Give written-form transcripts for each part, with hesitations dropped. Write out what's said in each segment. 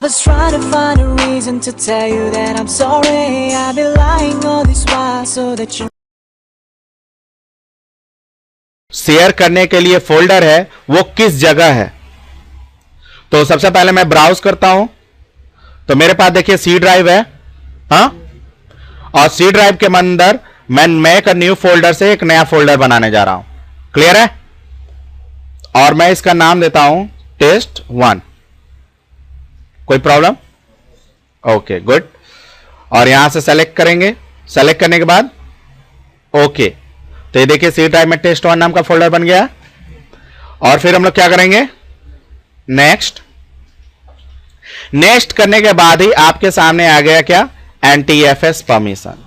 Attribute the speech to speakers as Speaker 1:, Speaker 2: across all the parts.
Speaker 1: was trying to find a reason to tell you that I'm sorry. I've been lying all this while so that you
Speaker 2: share करने के लिए folder है वो किस जगह है। तो सबसे पहले मैं ब्राउज करता हूं, तो मेरे पास देखिए सी ड्राइव है, हाँ, और सी ड्राइव के अंदर मैं मेक अ न्यू फोल्डर से एक नया फोल्डर बनाने जा रहा हूं। क्लियर है? और मैं इसका नाम देता हूं test1। कोई प्रॉब्लम? Okay good. और यहां से सेलेक्ट करेंगे, सेलेक्ट करने के बाद ओके, तो ये देखिए सी ड्राइव में test1 नाम का फोल्डर बन गया। और फिर हम लोग क्या करेंगे, नेक्स्ट। नेक्स्ट करने के बाद ही आपके सामने आ गया क्या, NTFS परमिशन।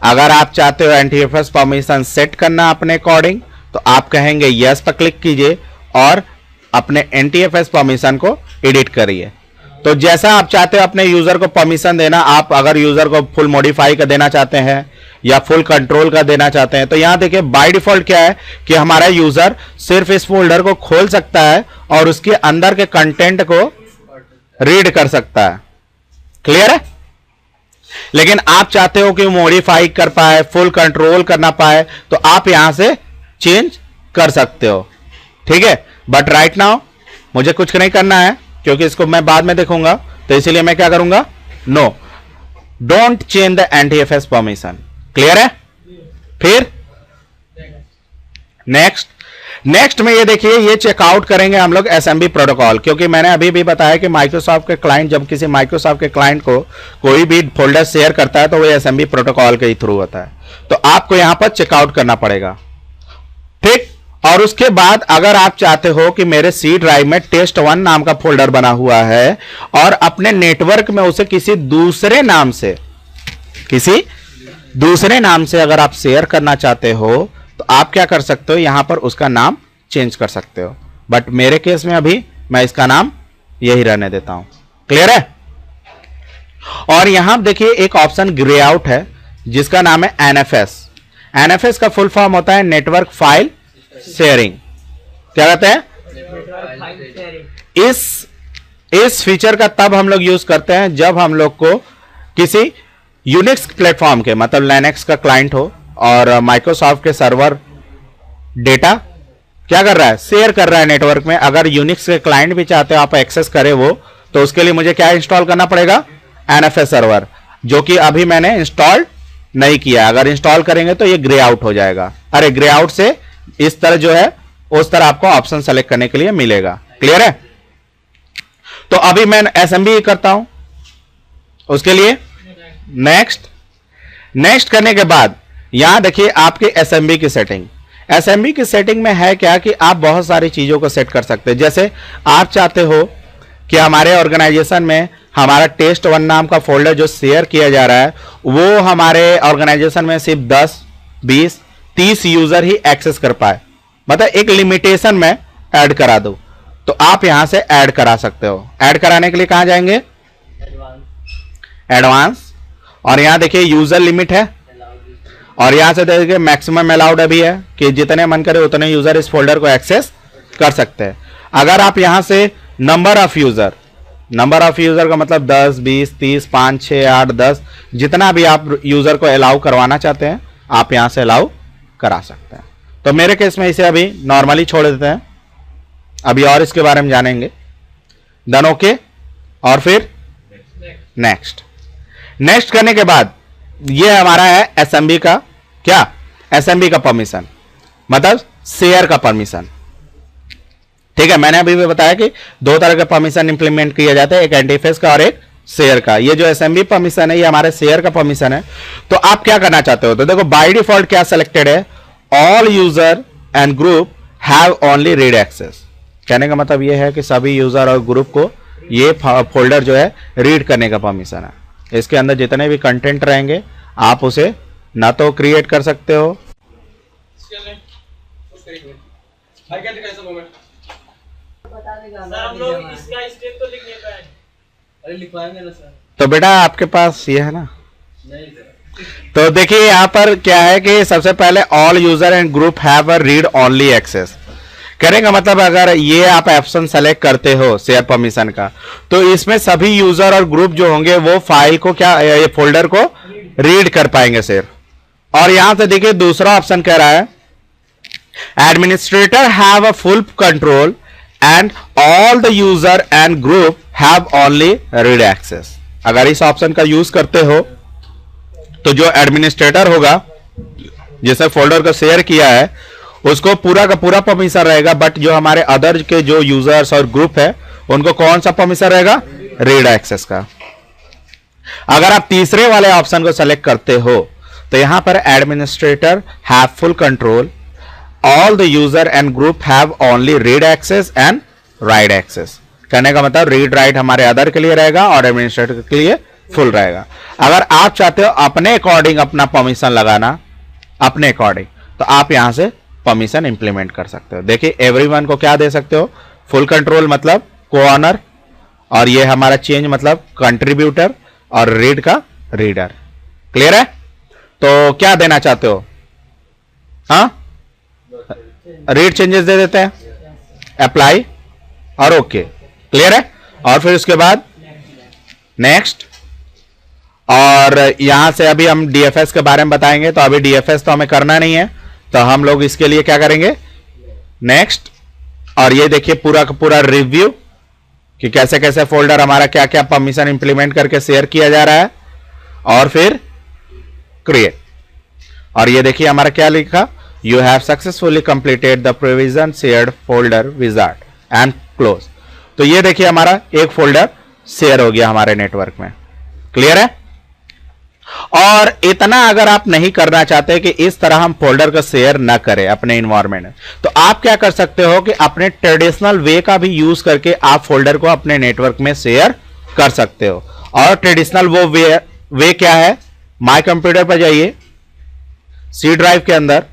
Speaker 2: अगर आप चाहते हो NTFS परमिशन सेट करना अपने अकॉर्डिंग, तो आप कहेंगे यस पर क्लिक कीजिए और अपने NTFS परमिशन को एडिट करिए। तो जैसा आप चाहते हो अपने यूजर को परमिशन देना, आप अगर यूजर को फुल मॉडिफाई का देना चाहते हैं या फुल कंट्रोल का देना चाहते हैं, तो यहां देखिए बाय डिफॉल्ट क्या है कि हमारा यूजर सिर्फ इस फोल्डर को खोल सकता है और उसके अंदर के कंटेंट को रीड कर सकता है। क्लियर है? लेकिन आप चाहते हो कि मॉडिफाई कर पाए, फुल कंट्रोल करना पाए, तो आप यहां से चेंज कर सकते हो। ठीक है, बट राइट नाउ मुझे कुछ नहीं करना है क्योंकि इसको मैं बाद में देखूंगा, तो इसीलिए मैं क्या करूंगा, no, don't change the NTFS permission. Clear है? फिर नेक्स्ट। नेक्स्ट में ये देखिए, ये चेकआउट करेंगे हम लोग SMB प्रोटोकॉल, क्योंकि मैंने अभी भी बताया कि माइक्रोसॉफ्ट के क्लाइंट, जब किसी माइक्रोसॉफ्ट के क्लाइंट को कोई भी फोल्डर शेयर करता है तो वो SMB प्रोटोकॉल के थ्रू होता है। तो आपको यहां पर चेकआउट करना पड़ेगा। ठीक, और उसके बाद अगर आप चाहते हो कि मेरे सी ड्राइव में test1 नाम का फोल्डर बना हुआ है और अपने नेटवर्क में उसे किसी दूसरे नाम से अगर आप शेयर करना चाहते हो, तो आप क्या कर सकते हो, यहां पर उसका नाम चेंज कर सकते हो। बट मेरे केस में अभी मैं इसका नाम यही रहने देता हूं। क्लियर है? और यहां देखिए एक ऑप्शन ग्रे आउट है जिसका नाम है NFS। NFS का फुल फॉर्म होता है नेटवर्क फाइल शेयरिंग। क्या कहते हैं? इस फीचर का तब हम लोग यूज करते हैं जब हम लोग को किसी यूनिक्स प्लेटफॉर्म के, मतलब लिनक्स का क्लाइंट हो और माइक्रोसॉफ्ट के सर्वर डेटा क्या कर रहा है, शेयर कर रहा है नेटवर्क में। अगर यूनिक्स के क्लाइंट भी चाहते हो आप एक्सेस करें वो, तो उसके लिए मुझे क्या इंस्टॉल करना पड़ेगा, NFS सर्वर, जो कि अभी मैंने इंस्टॉल नहीं किया। अगर इंस्टॉल करेंगे तो ये ग्रे आउट हो जाएगा। अरे ग्रे आउट से इस तरह जो है उस तरह आपको ऑप्शन सेलेक्ट करने के लिए मिलेगा। क्लियर है? तो अभी मैं SMB करता हूं, उसके लिए नेक्स्ट करने के बाद यहां देखिए आपके SMB की सेटिंग। SMB की सेटिंग में है क्या कि आप बहुत सारी चीजों को सेट कर सकते हैं। जैसे आप चाहते हो कि हमारे ऑर्गेनाइजेशन में हमारा test1 नाम का फोल्डर जो शेयर किया जा रहा है वो हमारे ऑर्गेनाइजेशन में सिर्फ 10, 20, 30 यूजर ही एक्सेस कर पाए, मतलब एक लिमिटेशन में ऐड करा दो, तो आप यहां से ऐड करा सकते हो। ऐड कराने के लिए कहां जाएंगे, एडवांस, और यहां देखिए यूजर लिमिट है, और यहां से देखिए मैक्सिमम अलाउड अभी है कि जितने मन करे उतने यूजर इस फोल्डर को एक्सेस कर सकते हैं। अगर आप यहां से नंबर ऑफ यूजर का मतलब 10, 20, 30, 5, 6, 8, 10, जितना भी आप यूजर को अलाउ करवाना चाहते हैं आप यहां से अलाउ करा सकते हैं। तो मेरे केस में इसे अभी नॉर्मली छोड़ देते हैं, अभी और इसके बारे में जानेंगे। Done, okay. और फिर नेक्स्ट करने के बाद ये हमारा है SMB का क्या, SMB का परमिशन, मतलब शेयर का परमिशन। ठीक है, मैंने अभी भी बताया कि दो तरह के परमिशन इंप्लीमेंट किया जाता है, एक NTFS का और एक शेयर का। ये जो SMB परमिशन है ये हमारे शेयर का परमिशन है। तो आप क्या करना चाहते हो, तो देखो बाय डिफॉल्ट क्या सिलेक्टेड है, all user and group have only read access. कहने का मतलब ये है कि सभी यूजर और ग्रुप को ये फोल्डर जो है रीड करने का परमिशन है। इसके अंदर जितने भी कंटेंट रहेंगे आप उसे ना तो क्रिएट कर सकते हो,
Speaker 3: हम लोग इसका स्टेप तो लिख नहीं पाए। अरे लिखवाएंगे ना सर।
Speaker 2: तो बेटा आपके पास ये है ना,
Speaker 3: नहीं सर।
Speaker 2: तो देखिए यहाँ पर क्या है कि सबसे पहले all user and group have a read only access. कहने का मतलब अगर ये आप ऑप्शन सेलेक्ट करते हो शेयर परमिशन का, तो इसमें सभी यूजर और ग्रुप जो होंगे वो फाइल को क्या, ये फोल्डर को रीड कर पाएंगे सिर्फ। और यहां से देखिए दूसरा ऑप्शन कह रहा है administrator have a full control and all the user and group have only read access. अगर इस ऑप्शन का यूज करते हो तो जो एडमिनिस्ट्रेटर होगा जिसने फोल्डर को शेयर किया है उसको पूरा का पूरा परमिशन रहेगा, बट जो हमारे अदर के जो यूजर्स और ग्रुप है उनको कौन सा परमिशन रहेगा, रीड एक्सेस का। अगर आप तीसरे वाले ऑप्शन को सेलेक्ट करते हो तो यहां पर administrator have full control, all the user and group have only read access and write access. कहने का मतलब रीड राइट हमारे अदर के लिए रहेगा और एडमिनिस्ट्रेटर के लिए फुल रहेगा। अगर आप चाहते हो अपने अकॉर्डिंग अपना परमिशन लगाना अपने अकॉर्डिंग, तो आप यहां से परमिशन इंप्लीमेंट कर सकते हो। देखिए एवरीवन को क्या दे सकते हो, फुल कंट्रोल मतलब को-ऑनर, और ये हमारा चेंज मतलब कंट्रीब्यूटर, और रीड का रीडर। क्लियर है? तो क्या देना चाहते हो? हाँ, रीड चेंजेस दे देते हैं, अप्लाई और ओके। क्लियर है? और फिर उसके बाद नेक्स्ट, और यहां से अभी हम डीएफएस के बारे में बताएंगे, तो अभी डीएफएस तो हमें करना नहीं है, तो हम लोग इसके लिए क्या करेंगे, नेक्स्ट। और ये देखिए पूरा का पूरा रिव्यू कि कैसे कैसे फोल्डर हमारा क्या क्या परमिशन इंप्लीमेंट करके शेयर किया जा रहा है, और फिर क्रिएट। और ये देखिए हमारा क्या लिखा, you have successfully completed the provision shared folder wizard and close. तो ये देखिए हमारा एक फोल्डर शेयर हो गया हमारे नेटवर्क में। क्लियर है? और इतना अगर आप नहीं करना चाहते कि इस तरह हम फोल्डर को शेयर ना करें अपने इन्वायरमेंट में, तो आप क्या कर सकते हो कि अपने ट्रेडिशनल वे का भी यूज करके आप फोल्डर को अपने नेटवर्क में शेयर कर सकते हो। और ट्रेडिशनल वो वे क्या है, माय कंप्यूटर पर जाइए सी ड्राइव के अंदर,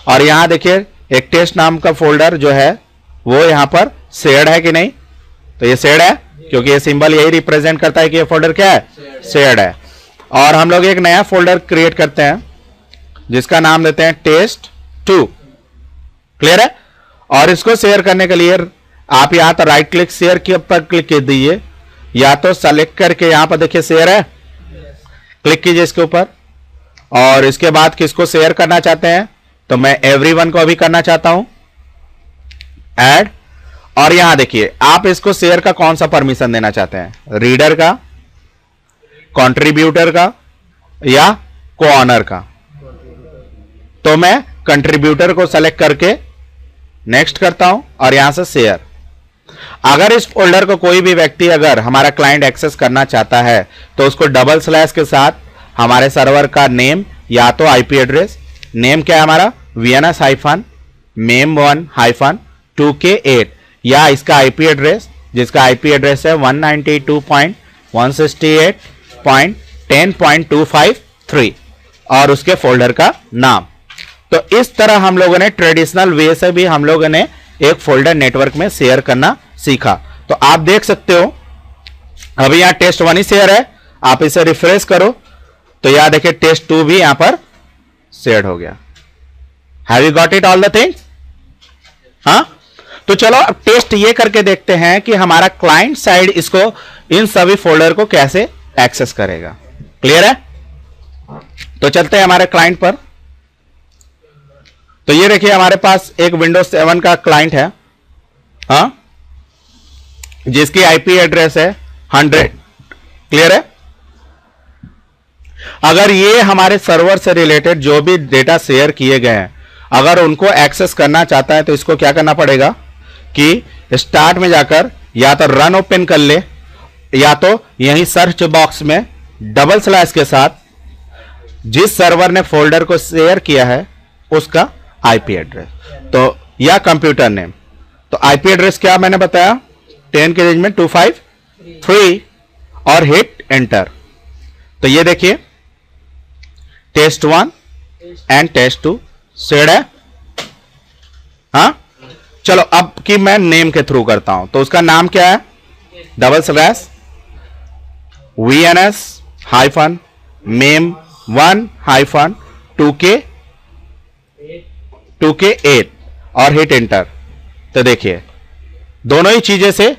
Speaker 2: और यहां देखिए एक टेस्ट नाम का फोल्डर जो है वो यहां पर शेयर्ड है कि नहीं, तो ये शेयर्ड है क्योंकि ये सिंबल यही रिप्रेजेंट करता है कि ये फोल्डर क्या है, शेयर्ड है। और हम लोग एक नया फोल्डर क्रिएट करते हैं जिसका नाम देते हैं test2। क्लियर है? और इसको शेयर करने के लिए आप यहां तो राइट क्लिक शेयर के ऊपर क्लिक कर दीजिए, या तो सेलेक्ट करके यहां पर देखिए शेयर है, क्लिक कीजिए इसके ऊपर। और इसके बाद किसको शेयर करना चाहते हैं, तो मैं एवरीवन को अभी करना चाहता हूं, ऐड। और यहां देखिए आप इसको शेयर का कौन सा परमिशन देना चाहते हैं, रीडर का, कंट्रीब्यूटर का, या को-ऑनर का। तो मैं कंट्रीब्यूटर को सेलेक्ट करके नेक्स्ट करता हूं और यहां से शेयर। अगर इस फोल्डर को कोई भी व्यक्ति अगर हमारा क्लाइंट एक्सेस करना चाहता है तो उसको डबल स्लैश के साथ हमारे सर्वर का नेम या तो आईपी एड्रेस, नेम क्या है हमारा VNS-MEM1-2K8, या इसका आईपी एड्रेस जिसका आईपी एड्रेस है 192.168.10.253 और उसके फोल्डर का नाम। तो इस तरह हम लोगों ने ट्रेडिशनल वे से भी हम लोगों ने एक फोल्डर नेटवर्क में शेयर करना सीखा। तो आप देख सकते हो अभी यहां test1 ही शेयर है, आप इसे रिफ्रेश करो तो यहां देखिए test2 भी यहां पर शेयर हो गया। Have you got it all the things? हाँ, तो चलो अब टेस्ट ये करके देखते हैं कि हमारा क्लाइंट साइड इसको इन सभी फोल्डर को कैसे एक्सेस करेगा। क्लियर है? तो चलते हैं हमारे क्लाइंट पर। तो ये देखिए हमारे पास एक विंडोज 7 का क्लाइंट है, हाँ, जिसकी आईपी एड्रेस है 100। क्लियर है? अगर ये हमारे सर्वर से रिलेटेड जो भी डेटा शेयर किए गए हैं अगर उनको एक्सेस करना चाहता है तो इसको क्या करना पड़ेगा कि स्टार्ट में जाकर या तो रन ओपन कर ले, या तो यहीं सर्च बॉक्स में डबल स्लैश के साथ जिस सर्वर ने फोल्डर को शेयर किया है उसका आईपी एड्रेस, तो या कंप्यूटर नेम। तो आईपी एड्रेस क्या मैंने बताया, 10 के रेंज में 253 और हिट एंटर। तो ये देखिए test1 एंड test2 शेड है। हाँ, चलो अब कि मैं नेम के थ्रू करता हूं तो उसका नाम क्या है, डबल स्लैश VNS-MEM1-2K8 और हिट एंटर। तो देखिए दोनों ही चीजें से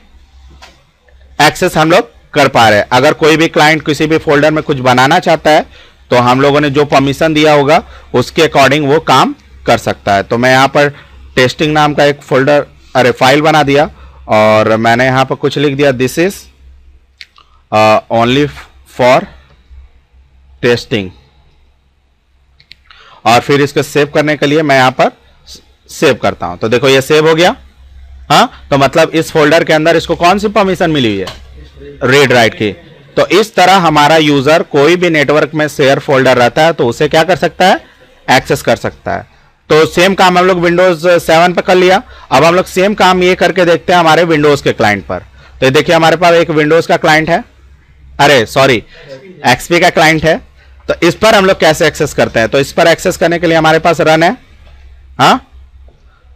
Speaker 2: एक्सेस हम लोग कर पा रहे हैं। अगर कोई भी क्लाइंट किसी भी फोल्डर में कुछ बनाना चाहता है तो हम लोगों ने जो परमिशन दिया होगा उसके अकॉर्डिंग वो काम कर सकता है। तो मैं यहां पर टेस्टिंग नाम का एक फोल्डर फाइल बना दिया और मैंने यहां पर कुछ लिख दिया, this is only for testing, और फिर इसको सेव करने के लिए मैं यहां पर सेव करता हूं। तो देखो ये सेव हो गया। हाँ, तो मतलब इस फोल्डर के अंदर इसको कौन सी परमिशन मिली हुई है, रीड राइट की। तो इस तरह हमारा यूजर कोई भी नेटवर्क में शेयर फोल्डर रहता है तो उसे क्या कर सकता है, एक्सेस कर सकता है। तो सेम काम हम लोग विंडोज 7 पर कर लिया। अब हम लोग सेम काम ये करके देखते हैं हमारे विंडोज के क्लाइंट पर। तो ये देखिए हमारे पास एक विंडोज का क्लाइंट है, अरे सॉरी एक्सपी का क्लाइंट है। तो इस पर हम लोग कैसे एक्सेस करते हैं, तो इस पर एक्सेस करने के लिए हमारे पास रन है। हाँ,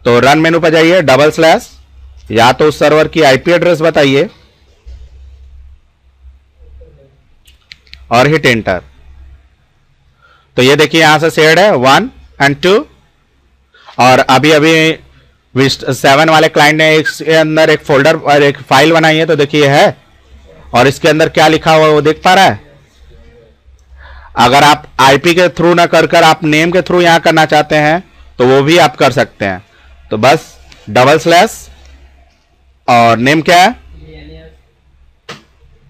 Speaker 2: तो रन मेनू पर जाइए, / या तो उस सर्वर की आईपी एड्रेस बताइए और हिट एंटर। तो ये देखिए यहां से शेयर्ड है 1 और 2, और अभी अभी 7 वाले क्लाइंट ने इसके अंदर एक फोल्डर और एक फाइल बनाई है। तो देखिए है, और इसके अंदर क्या लिखा हुआ है वो देख पा रहा है। अगर आप आईपी के थ्रू ना कर आप नेम के थ्रू यहां करना चाहते हैं तो वो भी आप कर सकते हैं। तो बस / और नेम क्या है,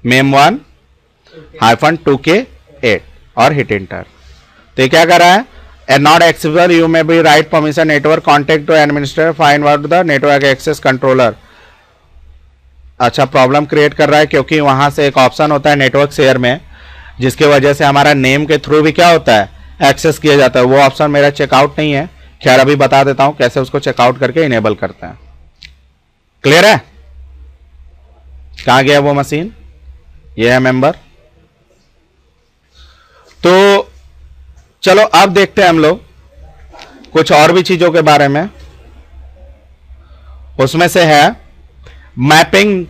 Speaker 2: MEM1-2K8 और हिट एंटर। तो ये क्या कर रहा है, not accessible, you may be write permission network contact to administrator find out the network access controller. अच्छा, प्रॉब्लम क्रिएट कर रहा है क्योंकि वहां से एक ऑप्शन होता है नेटवर्क शेयर में जिसकी वजह से हमारा नेम के थ्रू भी क्या होता है, एक्सेस किया जाता है। वो ऑप्शन मेरा चेकआउट नहीं है। खैर अभी बता देता हूं कैसे उसको चेकआउट करके इनेबल करते हैं। क्लियर है, कहां गया वो मशीन, ये है मेंबर। तो चलो अब देखते हैं हम लोग कुछ और भी चीजों के बारे में। उसमें से है मैपिंग